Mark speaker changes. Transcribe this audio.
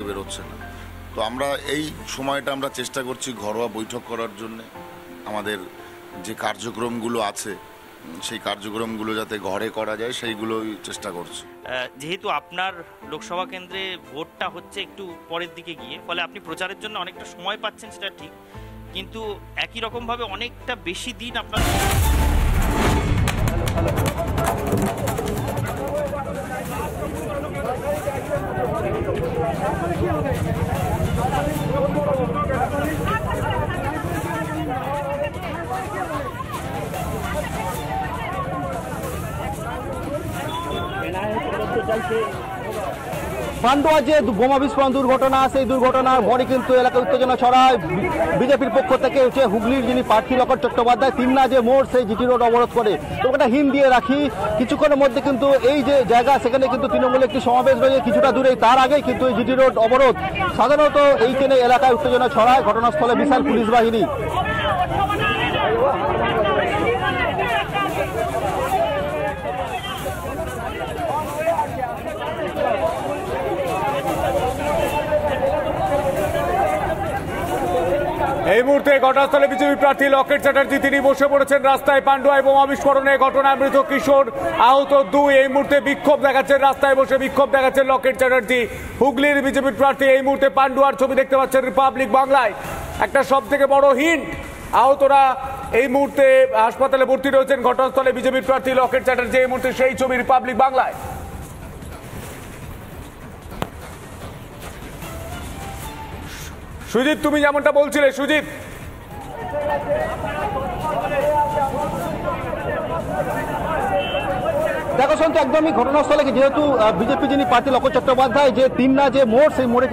Speaker 1: বেরোচ্ছে না। তো আমরা এই সময়টা আমরা চেষ্টা করছি ঘরোয়া বৈঠক করার জন্য। আমাদের যে কার্যক্রমগুলো আছে সেই কার্যক্রমগুলো যাতে ঘরে করা যায় সেইগুলোই চেষ্টা করছি।
Speaker 2: যেহেতু আপনার লোকসভা কেন্দ্রে ভোটটা হচ্ছে একটু পরের দিকে গিয়ে, ফলে আপনি প্রচারের জন্য অনেকটা সময় পাচ্ছেন, সেটা ঠিক, কিন্তু একই রকমভাবে অনেকটা বেশি দিন আপনার
Speaker 3: পান্ডুয়া যে বোমা বিস্ফোরণ দুর্ঘটনা, সেই দুর্ঘটনার পরে কিন্তু এলাকায় উত্তেজনা ছড়ায়। বিজেপির পক্ষ থেকে হচ্ছে হুগলির যিনি প্রার্থী লকেট চট্টোপাধ্যায় তিন্না যে মোড় সেই জিটি রোড অবরোধ করে। তো ওটা হিন দিয়ে রাখি, কিছুক্ষণের মধ্যে কিন্তু এই যে জায়গা সেখানে কিন্তু তৃণমূলের একটি সমাবেশ রয়েছে কিছুটা দূরেই, তার আগেই কিন্তু এই জিটি রোড অবরোধ। সাধারণত এইখানে এলাকায় উত্তেজনা ছড়ায়, ঘটনাস্থলে বিশাল পুলিশ বাহিনী।
Speaker 4: এই মুহূর্তে ঘটনাস্থলে বিজেপি প্রার্থী লকেট চ্যাটার্জি তিনি বসে পড়েছেন রাস্তায়। পান্ডুয়ায় বোমা বিস্ফোরণে ঘটনায় মৃত কিশোর, আহত 2। এই মুহূর্তে বিক্ষোভ দেখাচ্ছেন, রাস্তায় বসে বিক্ষোভ দেখাচ্ছেন লকেট চ্যাটার্জি, হুগলির বিজেপির প্রার্থী। এই মুহূর্তে পান্ডুয়ার ছবি দেখতে পাচ্ছেন রিপাবলিক বাংলায়। একটা সব থেকে বড় হিন্ট, আহতরা এই মুহূর্তে হাসপাতালে ভর্তি রয়েছেন। ঘটনাস্থলে বিজেপির প্রার্থী লকেট চ্যাটার্জি, এই মুহূর্তে সেই ছবি রিপাবলিক বাংলায়। সুজিত, তুমি যেমনটা বলছিলে, সুজিত।
Speaker 3: দেখো সন্ত, একদমই ঘটনাস্থলে যেহেতু বিজেপি যিনি প্রার্থী লকেট চট্টোপাধ্যায় যে তিন্না যে মোড়, সেই মোড়ে